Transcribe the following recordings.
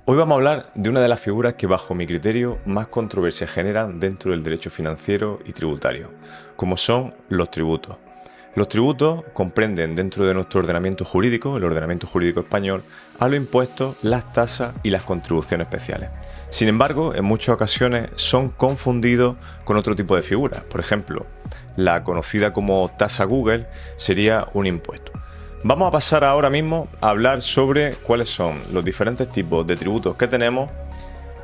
Hoy vamos a hablar de una de las figuras que bajo mi criterio más controversia generan dentro del derecho financiero y tributario, como son los tributos. Los tributos comprenden dentro de nuestro ordenamiento jurídico, el ordenamiento jurídico español, a los impuestos, las tasas y las contribuciones especiales. Sin embargo, en muchas ocasiones son confundidos con otro tipo de figuras. Por ejemplo, la conocida como tasa Google sería un impuesto. Vamos a pasar ahora mismo a hablar sobre cuáles son los diferentes tipos de tributos que tenemos,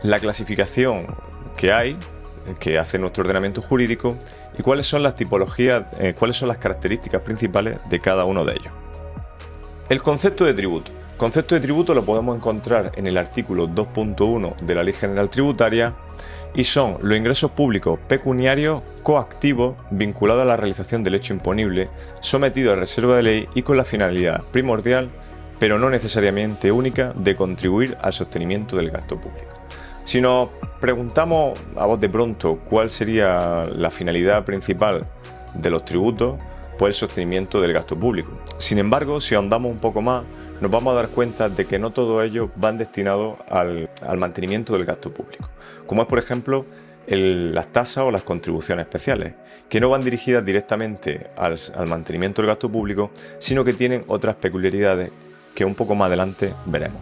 la clasificación que hay, que hace nuestro ordenamiento jurídico, y cuáles son las tipologías, cuáles son las características principales de cada uno de ellos. El concepto de tributo. El concepto de tributo lo podemos encontrar en el artículo 2.1 de la Ley General Tributaria y son los ingresos públicos pecuniarios coactivos vinculados a la realización del hecho imponible, sometidos a reserva de ley y con la finalidad primordial, pero no necesariamente única, de contribuir al sostenimiento del gasto público. Si nos preguntamos a voz de pronto cuál sería la finalidad principal de los tributos, pues el sostenimiento del gasto público. Sin embargo, si ahondamos un poco más, nos vamos a dar cuenta de que no todos ellos van destinados al mantenimiento del gasto público, como es por ejemplo las tasas o las contribuciones especiales, que no van dirigidas directamente al mantenimiento del gasto público, sino que tienen otras peculiaridades que un poco más adelante veremos.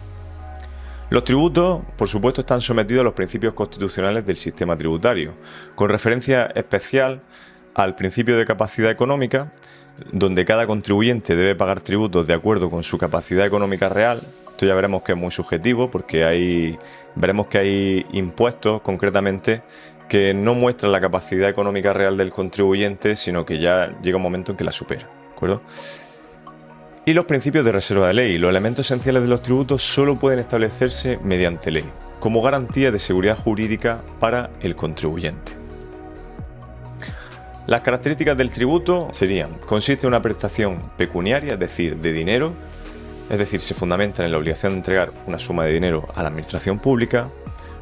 Los tributos, por supuesto, están sometidos a los principios constitucionales del sistema tributario, con referencia especial al principio de capacidad económica, donde cada contribuyente debe pagar tributos de acuerdo con su capacidad económica real. Esto ya veremos que es muy subjetivo, porque veremos que hay impuestos concretamente que no muestran la capacidad económica real del contribuyente, sino que ya llega un momento en que la supera, ¿de acuerdo? Y los principios de reserva de ley. Los elementos esenciales de los tributos solo pueden establecerse mediante ley, como garantía de seguridad jurídica para el contribuyente. Las características del tributo serían: consiste en una prestación pecuniaria, es decir, de dinero, es decir, se fundamenta en la obligación de entregar una suma de dinero a la administración pública,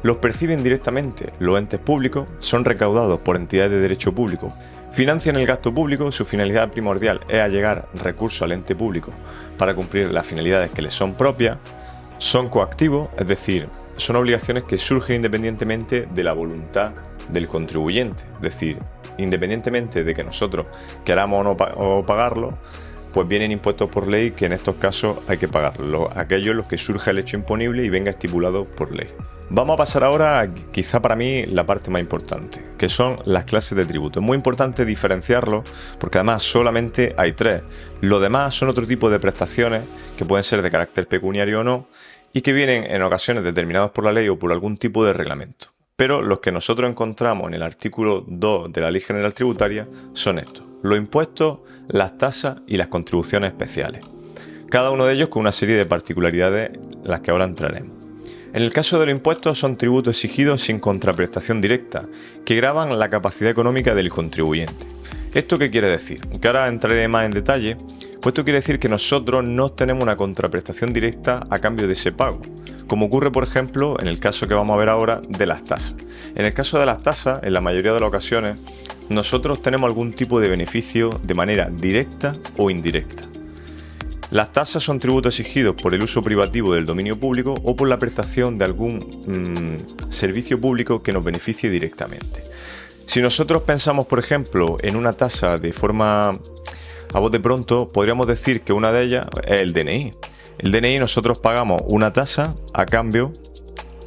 los perciben directamente los entes públicos, son recaudados por entidades de derecho público, financian el gasto público, su finalidad primordial es allegar recursos al ente público para cumplir las finalidades que les son propias, son coactivos, es decir, son obligaciones que surgen independientemente de la voluntad del contribuyente, es decir, independientemente de que nosotros queramos o no pagarlo, pues vienen impuestos por ley, que en estos casos hay que pagarlos, aquellos en los que surja el hecho imponible y venga estipulado por ley. Vamos a pasar ahora a, quizá para mí, la parte más importante, que son las clases de tributo. Es muy importante diferenciarlo, porque además solamente hay tres. Lo demás son otro tipo de prestaciones que pueden ser de carácter pecuniario o no, y que vienen en ocasiones determinados por la ley o por algún tipo de reglamento. Pero los que nosotros encontramos en el artículo 2 de la Ley General Tributaria son estos: los impuestos, las tasas y las contribuciones especiales. Cada uno de ellos con una serie de particularidades en las que ahora entraremos. En el caso de los impuestos, son tributos exigidos sin contraprestación directa, que gravan la capacidad económica del contribuyente. ¿Esto qué quiere decir? Que ahora entraré más en detalle, pues esto quiere decir que nosotros no tenemos una contraprestación directa a cambio de ese pago, como ocurre, por ejemplo, en el caso que vamos a ver ahora de las tasas. En el caso de las tasas, en la mayoría de las ocasiones, nosotros tenemos algún tipo de beneficio de manera directa o indirecta. Las tasas son tributos exigidos por el uso privativo del dominio público o por la prestación de algún servicio público que nos beneficie directamente. Si nosotros pensamos, por ejemplo, en una tasa de forma a voz de pronto, podríamos decir que una de ellas es el DNI. El DNI, nosotros pagamos una tasa a cambio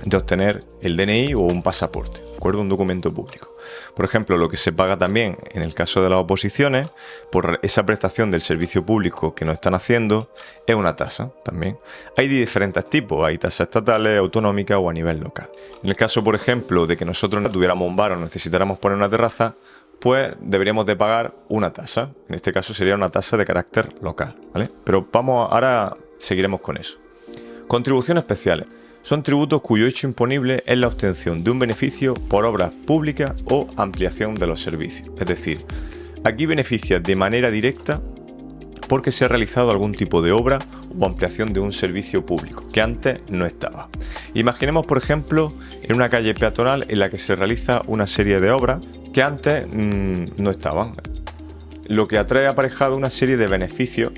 de obtener el DNI o un pasaporte, ¿de acuerdo? Un documento público. Por ejemplo, lo que se paga también en el caso de las oposiciones por esa prestación del servicio público que nos están haciendo es una tasa también. Hay de diferentes tipos, hay tasas estatales, autonómicas o a nivel local. En el caso, por ejemplo, de que nosotros no tuviéramos un bar o necesitáramos poner una terraza, pues deberíamos de pagar una tasa. En este caso sería una tasa de carácter local, ¿vale? Pero ahora seguiremos con eso. Contribuciones especiales. Son tributos cuyo hecho imponible es la obtención de un beneficio por obras públicas o ampliación de los servicios. Es decir, aquí beneficia de manera directa porque se ha realizado algún tipo de obra o ampliación de un servicio público que antes no estaba. Imaginemos, por ejemplo, en una calle peatonal en la que se realiza una serie de obras que antes no estaban, lo que atrae aparejado una serie de beneficios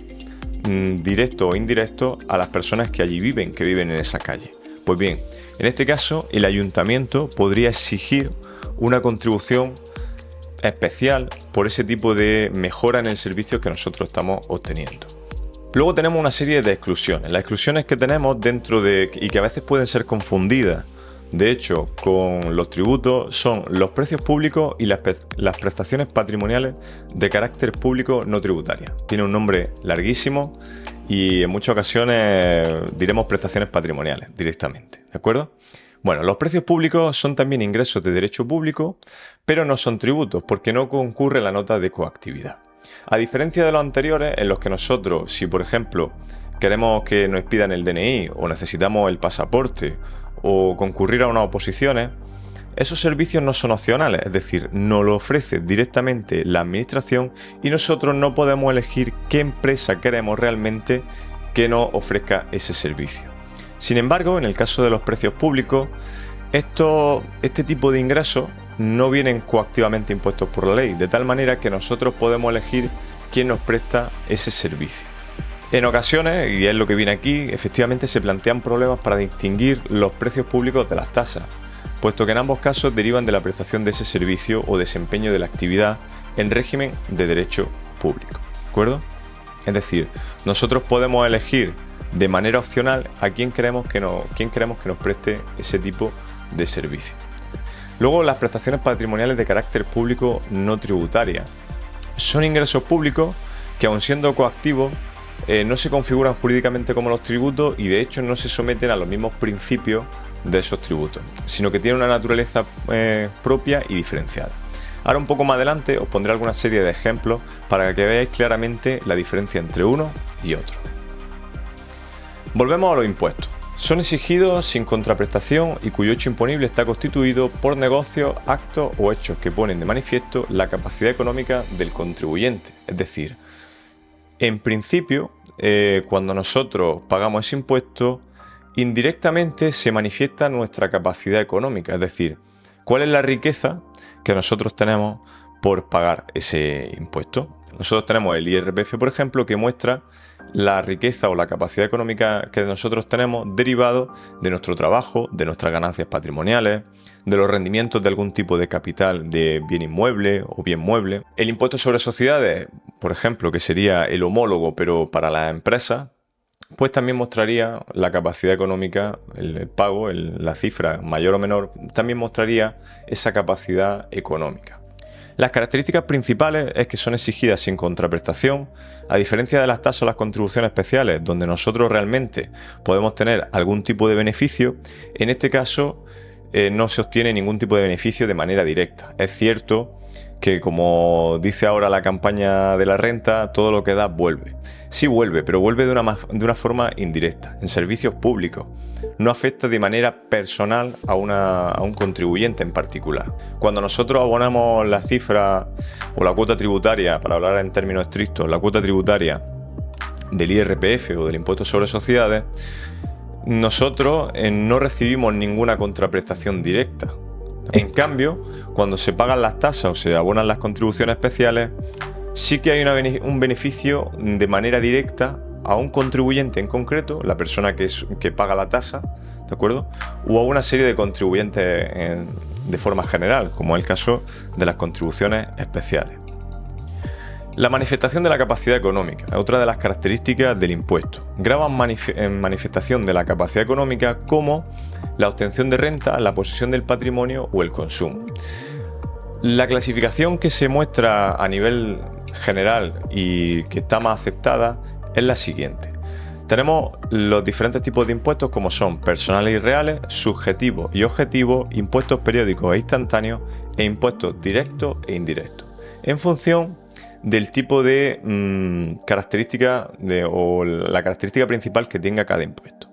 directos o indirectos a las personas que allí viven, que viven en esa calle. Pues bien, En este caso, el ayuntamiento podría exigir una contribución especial por ese tipo de mejora en el servicio que nosotros estamos obteniendo. Luego tenemos una serie de exclusiones. Las exclusiones que tenemos y que a veces pueden ser confundidas, de hecho, con los tributos, son los precios públicos y las prestaciones patrimoniales de carácter público no tributarias. Tiene un nombre larguísimo y en muchas ocasiones diremos prestaciones patrimoniales directamente, ¿de acuerdo? Bueno, los precios públicos son también ingresos de derecho público, pero no son tributos porque no concurre la nota de coactividad. A diferencia de los anteriores, en los que nosotros, si por ejemplo queremos que nos pidan el DNI o necesitamos el pasaporte o concurrir a unas oposiciones, esos servicios no son opcionales, es decir, nos lo ofrece directamente la administración y nosotros no podemos elegir qué empresa queremos realmente que nos ofrezca ese servicio. Sin embargo, en el caso de los precios públicos, este tipo de ingresos no vienen coactivamente impuestos por la ley, de tal manera que nosotros podemos elegir quién nos presta ese servicio. En ocasiones, y es lo que viene aquí, efectivamente se plantean problemas para distinguir los precios públicos de las tasas, puesto que en ambos casos derivan de la prestación de ese servicio o desempeño de la actividad en régimen de derecho público, ¿de acuerdo? Es decir, nosotros podemos elegir de manera opcional a quién queremos que nos preste ese tipo de servicio. Luego, las prestaciones patrimoniales de carácter público no tributarias. Son ingresos públicos que, aun siendo coactivos, no se configuran jurídicamente como los tributos y de hecho no se someten a los mismos principios de esos tributos, sino que tienen una naturaleza propia y diferenciada. Ahora un poco más adelante os pondré alguna serie de ejemplos para que veáis claramente la diferencia entre uno y otro. Volvemos a los impuestos. Son exigidos sin contraprestación y cuyo hecho imponible está constituido por negocios, actos o hechos que ponen de manifiesto la capacidad económica del contribuyente. Es decir, en principio, cuando nosotros pagamos ese impuesto, indirectamente se manifiesta nuestra capacidad económica, es decir, cuál es la riqueza que nosotros tenemos por pagar ese impuesto. Nosotros tenemos el IRPF, por ejemplo, que muestra la riqueza o la capacidad económica que nosotros tenemos derivado de nuestro trabajo, de nuestras ganancias patrimoniales, de los rendimientos de algún tipo de capital de bien inmueble o bien mueble. El impuesto sobre sociedades, por ejemplo, que sería el homólogo pero para las empresas, pues también mostraría la capacidad económica, el pago, la cifra mayor o menor, también mostraría esa capacidad económica. Las características principales es que son exigidas sin contraprestación, a diferencia de las tasas o las contribuciones especiales, donde nosotros realmente podemos tener algún tipo de beneficio. En este caso no se obtiene ningún tipo de beneficio de manera directa. Es cierto que, como dice ahora la campaña de la renta, todo lo que da vuelve. Sí vuelve, pero vuelve de una forma indirecta, en servicios públicos. No afecta de manera personal a un contribuyente en particular. Cuando nosotros abonamos la cifra o la cuota tributaria, para hablar en términos estrictos, la cuota tributaria del IRPF o del impuesto sobre sociedades, nosotros no recibimos ninguna contraprestación directa. En cambio, cuando se pagan las tasas o se abonan las contribuciones especiales, sí que hay un beneficio de manera directa a un contribuyente en concreto, la persona que paga la tasa, ¿de acuerdo? O a una serie de contribuyentes de forma general, como es el caso de las contribuciones especiales. La manifestación de la capacidad económica es otra de las características del impuesto. Graban en manifestación de la capacidad económica como la obtención de renta, la posesión del patrimonio o el consumo. La clasificación que se muestra a nivel general y que está más aceptada es la siguiente. Tenemos los diferentes tipos de impuestos como son personales y reales, subjetivos y objetivos, impuestos periódicos e instantáneos e impuestos directos e indirectos, en función del tipo de característica o la característica principal que tenga cada impuesto.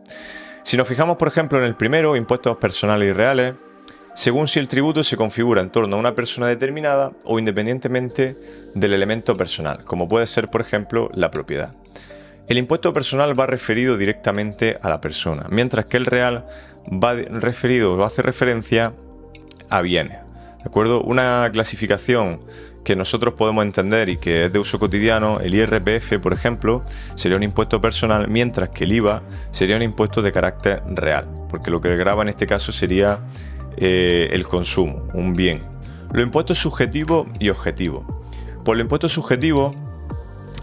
Si nos fijamos, por ejemplo, en el primero, impuestos personales y reales, según si el tributo se configura en torno a una persona determinada o independientemente del elemento personal, como puede ser, por ejemplo, la propiedad. El impuesto personal va referido directamente a la persona, mientras que el real va referido o hace referencia a bienes. ¿De acuerdo? Una clasificación que nosotros podemos entender y que es de uso cotidiano, el IRPF, por ejemplo, sería un impuesto personal, mientras que el IVA sería un impuesto de carácter real, porque lo que grava en este caso sería el consumo, un bien. Los impuestos subjetivos y objetivos. Pues los impuestos subjetivos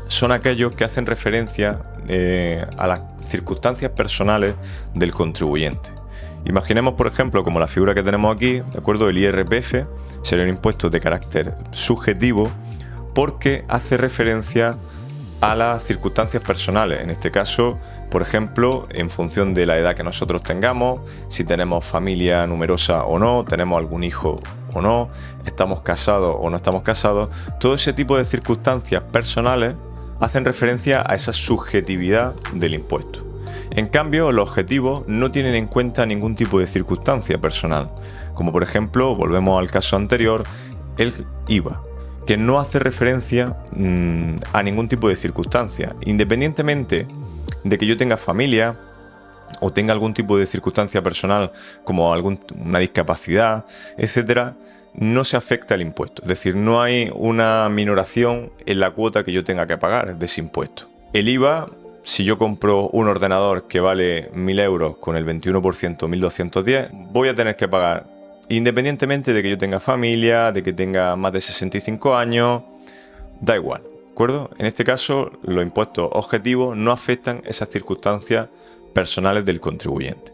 son aquellos que hacen referencia a las circunstancias personales del contribuyente. Imaginemos, por ejemplo, como la figura que tenemos aquí, ¿de acuerdo? El IRPF sería un impuesto de carácter subjetivo porque hace referencia a las circunstancias personales. En este caso, por ejemplo, en función de la edad que nosotros tengamos, si tenemos familia numerosa o no, tenemos algún hijo o no, estamos casados o no estamos casados, todo ese tipo de circunstancias personales hacen referencia a esa subjetividad del impuesto. En cambio, los objetivos no tienen en cuenta ningún tipo de circunstancia personal, como por ejemplo, volvemos al caso anterior, el IVA, que no hace referencia a ningún tipo de circunstancia, independientemente de que yo tenga familia o tenga algún tipo de circunstancia personal como una discapacidad, etcétera, no se afecta el impuesto. Es decir, no hay una minoración en la cuota que yo tenga que pagar de ese impuesto. El IVA, si yo compro un ordenador que vale 1.000 euros con el 21%, 1.210, voy a tener que pagar, independientemente de que yo tenga familia, de que tenga más de 65 años, da igual, ¿de acuerdo? En este caso, los impuestos objetivos no afectan esas circunstancias personales del contribuyente.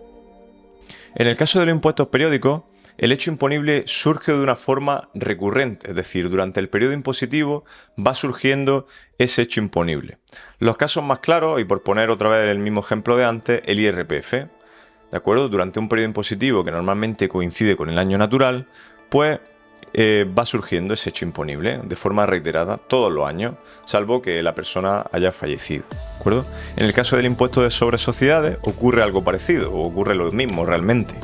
En el caso de los impuestos periódicos, el hecho imponible surge de una forma recurrente, es decir, durante el periodo impositivo va surgiendo ese hecho imponible. Los casos más claros, y por poner otra vez el mismo ejemplo de antes, el IRPF, ¿de acuerdo? Durante un periodo impositivo que normalmente coincide con el año natural, pues va surgiendo ese hecho imponible de forma reiterada todos los años, salvo que la persona haya fallecido, ¿de acuerdo? En el caso del impuesto sobre sociedades ocurre algo parecido, o ocurre lo mismo realmente.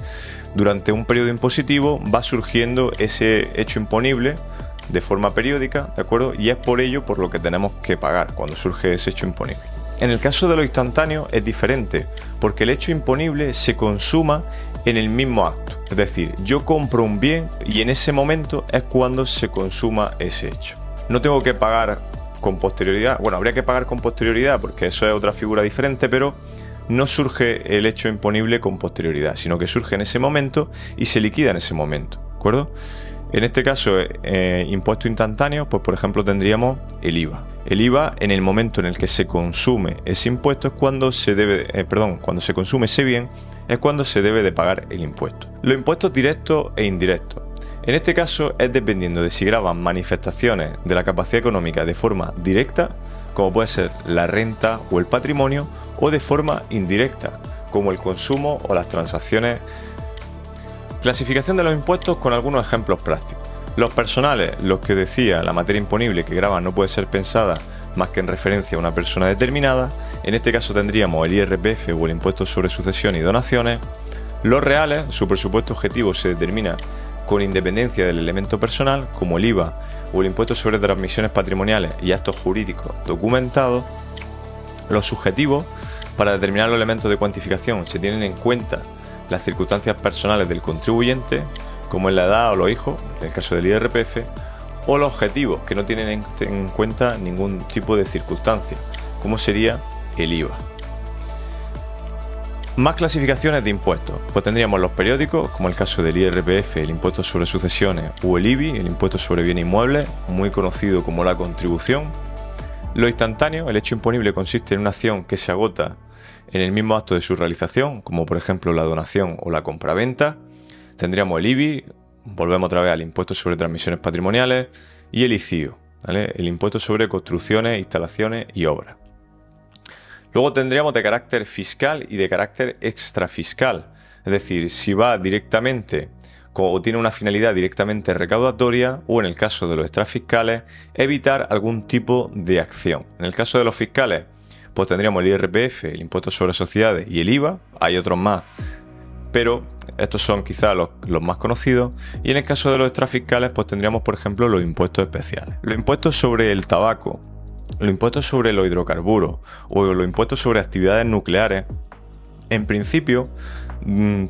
Durante un periodo impositivo va surgiendo ese hecho imponible de forma periódica, ¿de acuerdo? Y es por ello por lo que tenemos que pagar cuando surge ese hecho imponible. En el caso de lo instantáneo es diferente, porque el hecho imponible se consuma en el mismo acto. Es decir, yo compro un bien y en ese momento es cuando se consuma ese hecho. No tengo que pagar con posterioridad. Bueno, habría que pagar con posterioridad porque eso es otra figura diferente, pero no surge el hecho imponible con posterioridad, sino que surge en ese momento y se liquida en ese momento, ¿de acuerdo? En este caso, impuesto instantáneo, pues por ejemplo tendríamos el IVA. El IVA, en el momento en el que se consume ese impuesto, es cuando se debe, cuando se consume ese bien, es cuando se debe de pagar el impuesto. Los impuestos directos e indirectos. En este caso es dependiendo de si graban manifestaciones de la capacidad económica de forma directa, como puede ser la renta o el patrimonio, o de forma indirecta, como el consumo o las transacciones. Clasificación de los impuestos con algunos ejemplos prácticos. Los personales, los que decía, la materia imponible que grava no puede ser pensada más que en referencia a una persona determinada. En este caso tendríamos el IRPF o el impuesto sobre sucesión y donaciones. Los reales, su presupuesto objetivo se determina con independencia del elemento personal, como el IVA o el impuesto sobre transmisiones patrimoniales y actos jurídicos documentados. Los subjetivos, para determinar los elementos de cuantificación se tienen en cuenta las circunstancias personales del contribuyente, como es la edad o los hijos, en el caso del IRPF, o los objetivos, que no tienen en cuenta ningún tipo de circunstancia, como sería el IVA. Más clasificaciones de impuestos, pues tendríamos los periódicos, como el caso del IRPF, el impuesto sobre sucesiones, o el IBI, el impuesto sobre bienes inmuebles, muy conocido como la contribución. Lo instantáneo, el hecho imponible consiste en una acción que se agota en el mismo acto de su realización, como por ejemplo la donación o la compraventa. Tendríamos el IBI, volvemos otra vez al impuesto sobre transmisiones patrimoniales, y el ICIO, ¿vale? El impuesto sobre construcciones, instalaciones y obras. Luego tendríamos de carácter fiscal y de carácter extrafiscal, es decir, si va directamente o tiene una finalidad directamente recaudatoria, o en el caso de los extrafiscales, evitar algún tipo de acción. En el caso de los fiscales, pues tendríamos el IRPF, el impuesto sobre sociedades y el IVA. Hay otros más, pero estos son quizás los más conocidos. Y en el caso de los extrafiscales, pues tendríamos, por ejemplo, los impuestos especiales. Los impuestos sobre el tabaco, los impuestos sobre los hidrocarburos o los impuestos sobre actividades nucleares, en principio,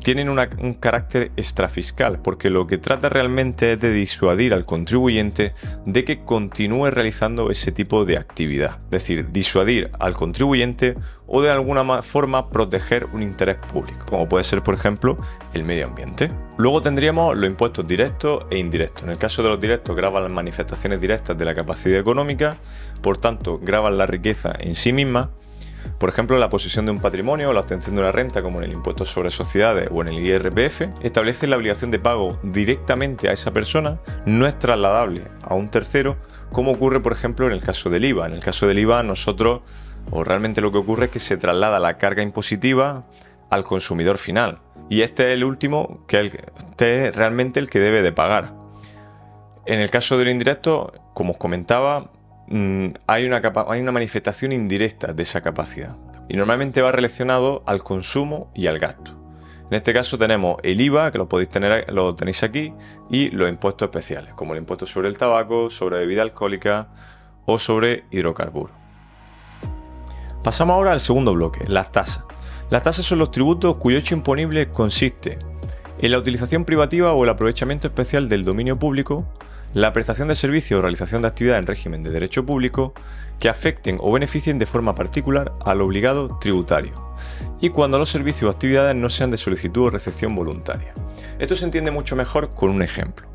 tienen un carácter extrafiscal, porque lo que trata realmente es de disuadir al contribuyente de que continúe realizando ese tipo de actividad. Es decir, disuadir al contribuyente o de alguna forma proteger un interés público, como puede ser, por ejemplo, el medio ambiente. Luego tendríamos los impuestos directos e indirectos. En el caso de los directos, gravan las manifestaciones directas de la capacidad económica, por tanto, gravan la riqueza en sí misma. Por ejemplo, la posesión de un patrimonio o la obtención de una renta, como en el impuesto sobre sociedades o en el IRPF, establece la obligación de pago directamente a esa persona, no es trasladable a un tercero, como ocurre, por ejemplo, en el caso del IVA. En el caso del IVA, realmente lo que ocurre es que se traslada la carga impositiva al consumidor final. Y este es el último, este es realmente el que debe de pagar. En el caso del indirecto, como os comentaba, hay una manifestación indirecta de esa capacidad y normalmente va relacionado al consumo y al gasto. En este caso tenemos el IVA, que lo tenéis aquí, y los impuestos especiales, como el impuesto sobre el tabaco, sobre bebida alcohólica o sobre hidrocarburos. Pasamos ahora al segundo bloque, las tasas. Las tasas son los tributos cuyo hecho imponible consiste en la utilización privativa o el aprovechamiento especial del dominio público, la prestación de servicios o realización de actividad en régimen de derecho público que afecten o beneficien de forma particular al obligado tributario, y cuando los servicios o actividades no sean de solicitud o recepción voluntaria. Esto se entiende mucho mejor con un ejemplo.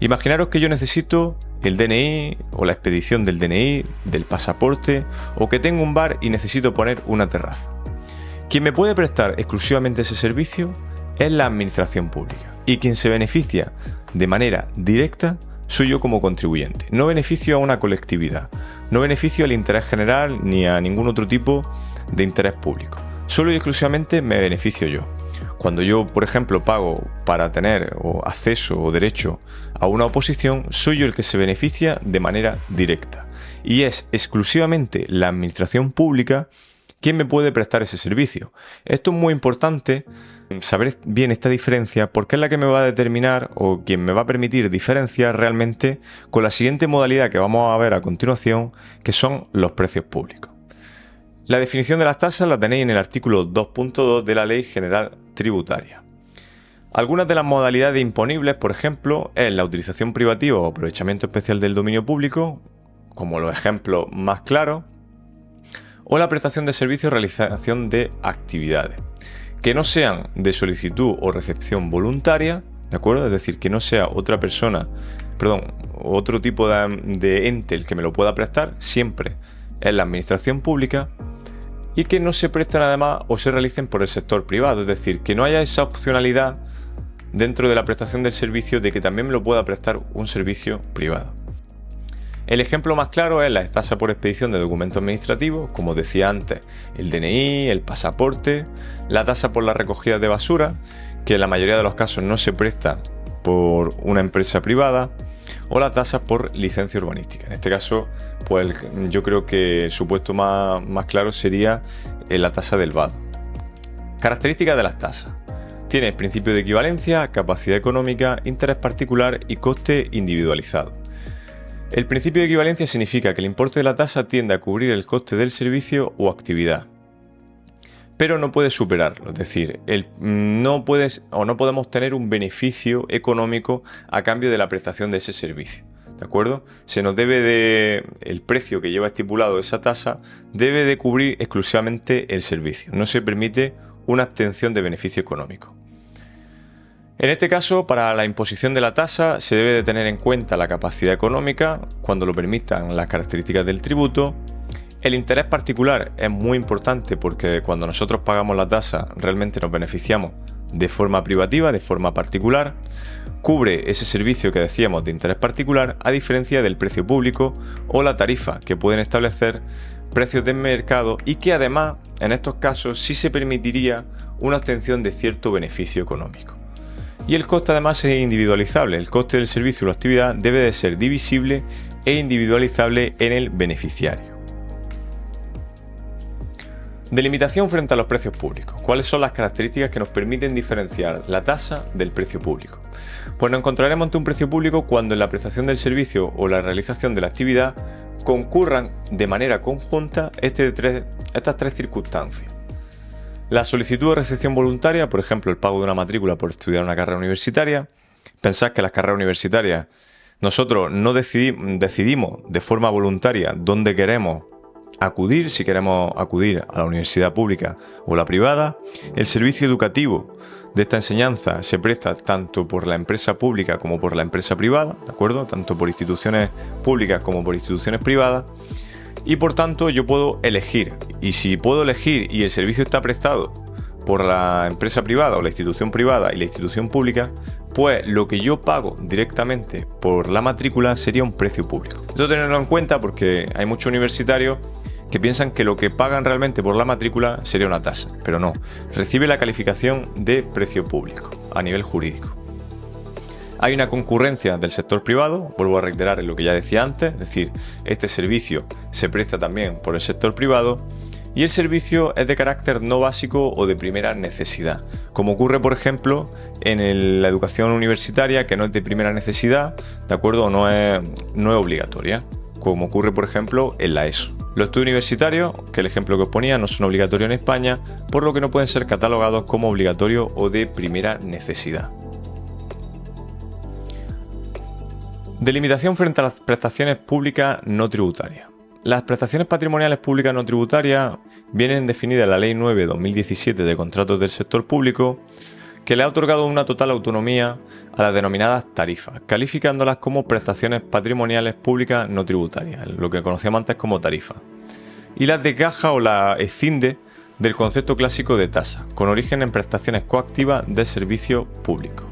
Imaginaros que yo necesito el DNI o la expedición del DNI, del pasaporte, o que tengo un bar y necesito poner una terraza. Quien me puede prestar exclusivamente ese servicio es la administración pública, y quien se beneficia de manera directa soy yo como contribuyente. No beneficio a una colectividad, no beneficio al interés general ni a ningún otro tipo de interés público. Solo y exclusivamente me beneficio yo. Cuando yo, por ejemplo, pago para tener acceso o derecho a una oposición, soy yo el que se beneficia de manera directa. Y es exclusivamente la administración pública quien me puede prestar ese servicio. Esto es muy importante, saber bien esta diferencia, porque es la que me va a determinar o quien me va a permitir diferenciar realmente con la siguiente modalidad que vamos a ver a continuación, que son los precios públicos. La definición de las tasas la tenéis en el artículo 2.2 de la Ley General Tributaria. Algunas de las modalidades imponibles, por ejemplo, es la utilización privativa o aprovechamiento especial del dominio público, como los ejemplos más claros, o la prestación de servicios o realización de actividades que no sean de solicitud o recepción voluntaria, ¿de acuerdo? Es decir, que no sea otro tipo de ente el que me lo pueda prestar, siempre es la administración pública, y que no se presten además o se realicen por el sector privado, es decir, que no haya esa opcionalidad dentro de la prestación del servicio de que también me lo pueda prestar un servicio privado. El ejemplo más claro es la tasa por expedición de documentos administrativos, como decía antes, el DNI, el pasaporte, la tasa por la recogida de basura, que en la mayoría de los casos no se presta por una empresa privada, o la tasa por licencia urbanística. En este caso, pues yo creo que el supuesto más claro sería la tasa del vado. Características de las tasas. Tiene el principio de equivalencia, capacidad económica, interés particular y coste individualizado. El principio de equivalencia significa que el importe de la tasa tiende a cubrir el coste del servicio o actividad, pero no puede superarlo, es decir, no podemos tener un beneficio económico a cambio de la prestación de ese servicio, ¿de acuerdo? El precio que lleva estipulado esa tasa debe de cubrir exclusivamente el servicio, no se permite una obtención de beneficio económico. En este caso, para la imposición de la tasa se debe de tener en cuenta la capacidad económica, cuando lo permitan las características del tributo. El interés particular es muy importante porque cuando nosotros pagamos la tasa realmente nos beneficiamos de forma privativa, de forma particular. Cubre ese servicio que decíamos de interés particular, a diferencia del precio público o la tarifa, que pueden establecer precios de mercado y que además en estos casos sí se permitiría una obtención de cierto beneficio económico. Y el coste además es individualizable. El coste del servicio o la actividad debe de ser divisible e individualizable en el beneficiario. Delimitación frente a los precios públicos. ¿Cuáles son las características que nos permiten diferenciar la tasa del precio público? Pues nos encontraremos ante un precio público cuando en la prestación del servicio o la realización de la actividad concurran de manera conjunta estas tres circunstancias. La solicitud de recepción voluntaria, por ejemplo, el pago de una matrícula por estudiar una carrera universitaria. Pensad que las carreras universitarias nosotros no decidimos de forma voluntaria dónde queremos acudir, si queremos acudir a la universidad pública o la privada. El servicio educativo de esta enseñanza se presta tanto por la empresa pública como por la empresa privada, ¿de acuerdo? Tanto por instituciones públicas como por instituciones privadas. Y por tanto yo puedo elegir, y si puedo elegir y el servicio está prestado por la empresa privada o la institución privada y la institución pública, pues lo que yo pago directamente por la matrícula sería un precio público. Esto tenerlo en cuenta porque hay muchos universitarios que piensan que lo que pagan realmente por la matrícula sería una tasa, pero no, recibe la calificación de precio público a nivel jurídico. Hay una concurrencia del sector privado, vuelvo a reiterar en lo que ya decía antes, es decir, este servicio se presta también por el sector privado y el servicio es de carácter no básico o de primera necesidad, como ocurre por ejemplo en la educación universitaria, que no es de primera necesidad, ¿de acuerdo? No es obligatoria, como ocurre por ejemplo en la ESO. Los estudios universitarios, que el ejemplo que os ponía, no son obligatorios en España, por lo que no pueden ser catalogados como obligatorios o de primera necesidad. Delimitación frente a las prestaciones públicas no tributarias. Las prestaciones patrimoniales públicas no tributarias vienen definidas en la Ley 9/2017 de contratos del sector público, que le ha otorgado una total autonomía a las denominadas tarifas, calificándolas como prestaciones patrimoniales públicas no tributarias, lo que conocíamos antes como tarifa, y las desgaja o las escinde del concepto clásico de tasa, con origen en prestaciones coactivas de servicio público.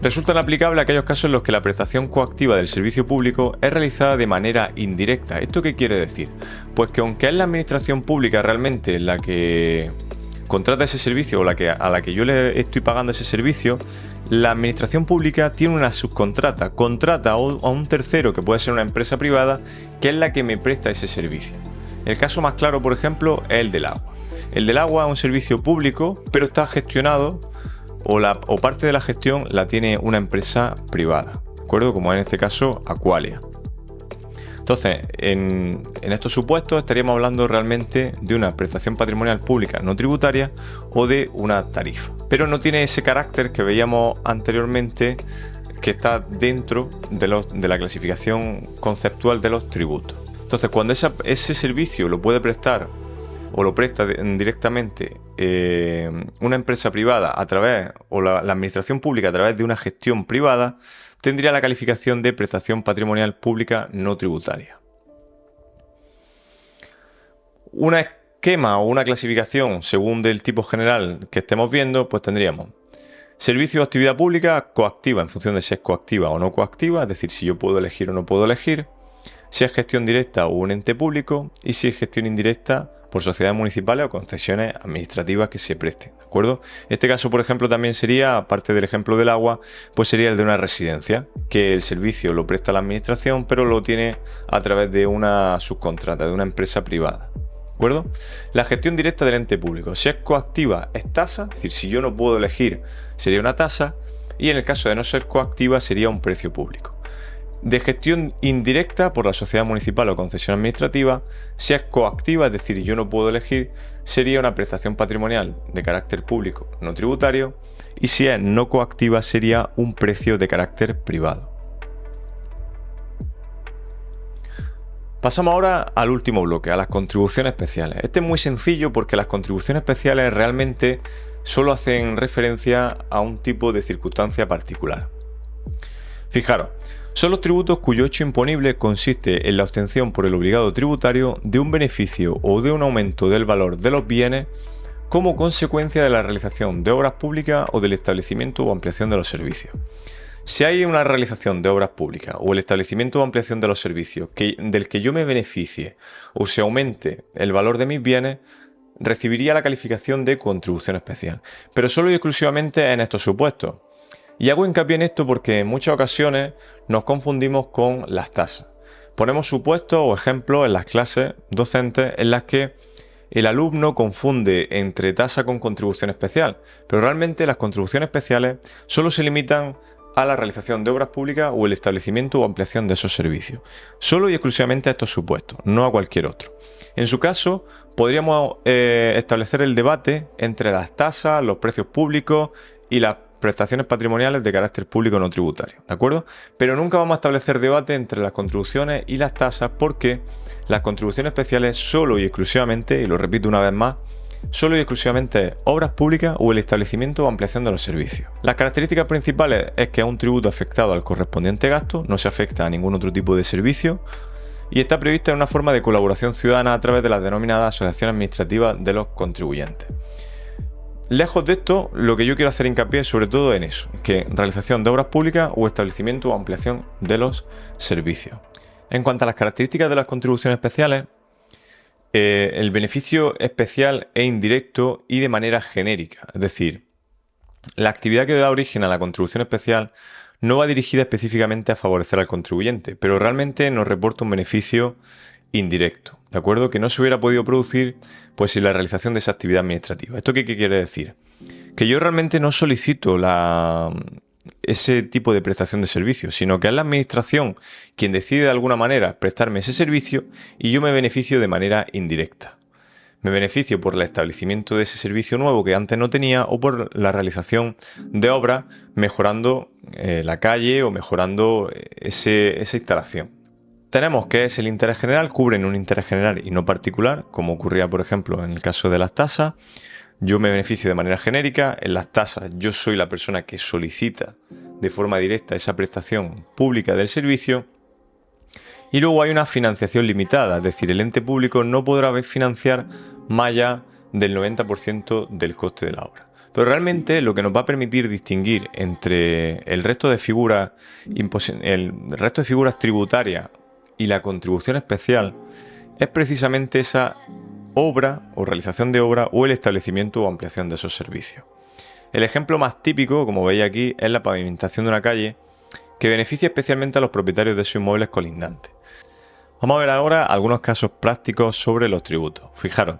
Resultan aplicables a aquellos casos en los que la prestación coactiva del servicio público es realizada de manera indirecta. ¿Esto qué quiere decir? Pues que aunque es la administración pública realmente la que contrata ese servicio o a la que yo le estoy pagando ese servicio, la administración pública tiene una subcontrata, contrata a un tercero, que puede ser una empresa privada, que es la que me presta ese servicio. El caso más claro, por ejemplo, es el del agua. El del agua es un servicio público, pero está gestionado o parte de la gestión la tiene una empresa privada, ¿de acuerdo? Como en este caso Aqualia. Entonces, en estos supuestos estaríamos hablando realmente de una prestación patrimonial pública no tributaria o de una tarifa, pero no tiene ese carácter que veíamos anteriormente, que está dentro de la clasificación conceptual de los tributos. Entonces, cuando ese servicio lo puede prestar o lo presta directamente una empresa privada a través, o la administración pública a través de una gestión privada, tendría la calificación de prestación patrimonial pública no tributaria. Un esquema o una clasificación según del tipo general que estemos viendo, pues tendríamos servicio o actividad pública coactiva en función de si es coactiva o no coactiva, es decir, si yo puedo elegir o no puedo elegir, si es gestión directa o un ente público, y si es gestión indirecta por sociedades municipales o concesiones administrativas que se presten, ¿de acuerdo? Este caso, por ejemplo, también sería, aparte del ejemplo del agua, pues sería el de una residencia, que el servicio lo presta la administración, pero lo tiene a través de una subcontrata, de una empresa privada, ¿de acuerdo? La gestión directa del ente público, si es coactiva, es tasa, es decir, si yo no puedo elegir, sería una tasa, y en el caso de no ser coactiva, sería un precio público. De gestión indirecta por la sociedad municipal o concesión administrativa, si es coactiva, es decir, yo no puedo elegir, sería una prestación patrimonial de carácter público no tributario, y si es no coactiva sería un precio de carácter privado. Pasamos ahora al último bloque, a las contribuciones especiales. Este es muy sencillo porque las contribuciones especiales realmente solo hacen referencia a un tipo de circunstancia particular. Fijaros, son los tributos cuyo hecho imponible consiste en la obtención por el obligado tributario de un beneficio o de un aumento del valor de los bienes como consecuencia de la realización de obras públicas o del establecimiento o ampliación de los servicios. Si hay una realización de obras públicas o el establecimiento o ampliación de los servicios del que yo me beneficie o se aumente el valor de mis bienes, recibiría la calificación de contribución especial, pero solo y exclusivamente en estos supuestos. Y hago hincapié en esto porque en muchas ocasiones nos confundimos con las tasas. Ponemos supuestos o ejemplos en las clases docentes en las que el alumno confunde entre tasa con contribución especial, pero realmente las contribuciones especiales solo se limitan a la realización de obras públicas o el establecimiento o ampliación de esos servicios. Solo y exclusivamente a estos supuestos, no a cualquier otro. En su caso, podríamos establecer el debate entre las tasas, los precios públicos y las prestaciones patrimoniales de carácter público no tributario, ¿de acuerdo? Pero nunca vamos a establecer debate entre las contribuciones y las tasas, porque las contribuciones especiales solo y exclusivamente, y lo repito una vez más, solo y exclusivamente obras públicas o el establecimiento o ampliación de los servicios. Las características principales es que es un tributo afectado al correspondiente gasto, no se afecta a ningún otro tipo de servicio y está prevista en una forma de colaboración ciudadana a través de las denominadas asociaciones administrativas de los contribuyentes. Lejos de esto, lo que yo quiero hacer hincapié es sobre todo en eso, que realización de obras públicas o establecimiento o ampliación de los servicios. En cuanto a las características de las contribuciones especiales, el beneficio especial es indirecto y de manera genérica, es decir, la actividad que da origen a la contribución especial no va dirigida específicamente a favorecer al contribuyente, pero realmente nos reporta un beneficio indirecto, ¿de acuerdo? Que no se hubiera podido producir pues sin la realización de esa actividad administrativa. ¿Esto qué quiere decir? Que yo realmente no solicito ese tipo de prestación de servicios, sino que es la administración quien decide de alguna manera prestarme ese servicio y yo me beneficio de manera indirecta. Me beneficio por el establecimiento de ese servicio nuevo que antes no tenía o por la realización de obras mejorando la calle o mejorando esa instalación. Tenemos que es el interés general, cubren un interés general y no particular, como ocurría por ejemplo en el caso de las tasas. Yo me beneficio de manera genérica, en las tasas yo soy la persona que solicita de forma directa esa prestación pública del servicio. Y luego hay una financiación limitada, es decir, el ente público no podrá financiar más allá del 90% del coste de la obra. Pero realmente lo que nos va a permitir distinguir entre el resto de figuras tributarias y la contribución especial es precisamente esa obra o realización de obra o el establecimiento o ampliación de esos servicios. El ejemplo más típico, como veis aquí, es la pavimentación de una calle que beneficia especialmente a los propietarios de esos inmuebles colindantes. Vamos a ver ahora algunos casos prácticos sobre los tributos. Fijaros,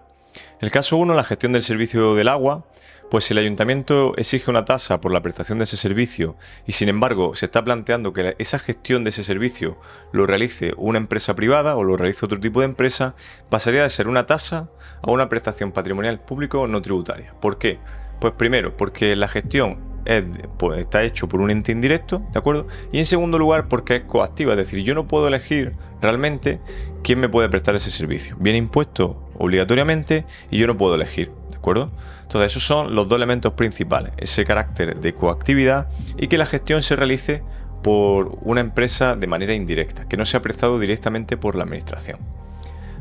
el caso 1, la gestión del servicio del agua. Pues si el ayuntamiento exige una tasa por la prestación de ese servicio y sin embargo se está planteando que esa gestión de ese servicio lo realice una empresa privada o lo realice otro tipo de empresa, pasaría de ser una tasa a una prestación patrimonial público no tributaria. ¿Por qué? Pues primero, porque la gestión está hecho por un ente indirecto, ¿de acuerdo? Y en segundo lugar, porque es coactiva, es decir, yo no puedo elegir realmente quién me puede prestar ese servicio. Viene impuesto obligatoriamente y yo no puedo elegir, ¿de acuerdo? Entonces esos son los dos elementos principales, ese carácter de coactividad y que la gestión se realice por una empresa de manera indirecta, que no sea prestado directamente por la administración.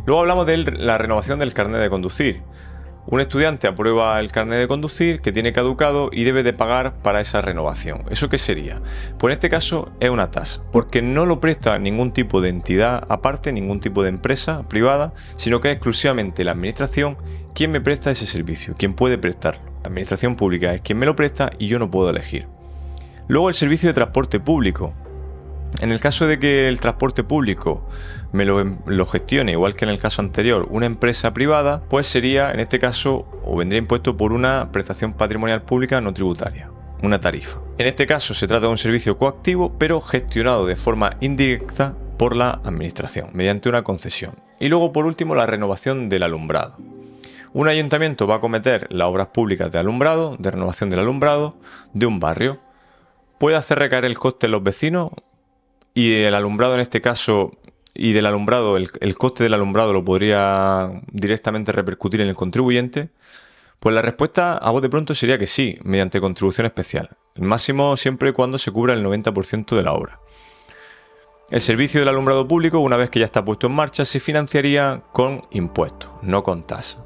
Luego hablamos de la renovación del carnet de conducir. Un estudiante aprueba el carnet de conducir que tiene caducado y debe de pagar para esa renovación. ¿Eso qué sería? Pues en este caso es una tasa, porque no lo presta ningún tipo de entidad aparte, ningún tipo de empresa privada, sino que es exclusivamente la administración quien me presta ese servicio, quien puede prestarlo. La administración pública es quien me lo presta y yo no puedo elegir. Luego el servicio de transporte público. En el caso de que el transporte público me lo gestione, igual que en el caso anterior, una empresa privada, pues sería, en este caso, o vendría impuesto por una prestación patrimonial pública no tributaria, una tarifa. En este caso se trata de un servicio coactivo, pero gestionado de forma indirecta por la administración, mediante una concesión. Y luego, por último, la renovación del alumbrado. Un ayuntamiento va a acometer las obras públicas de alumbrado, de renovación del alumbrado, de un barrio. Puede hacer recaer el coste en los vecinos, y el alumbrado en este caso, y del alumbrado, el coste del alumbrado lo podría directamente repercutir en el contribuyente. Pues la respuesta a voz de pronto sería que sí, mediante contribución especial. El máximo siempre y cuando se cubra el 90% de la obra. El servicio del alumbrado público, una vez que ya está puesto en marcha, se financiaría con impuestos, no con tasa.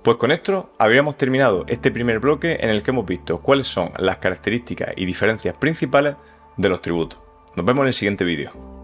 Pues con esto habríamos terminado este primer bloque en el que hemos visto cuáles son las características y diferencias principales de los tributos. Nos vemos en el siguiente vídeo.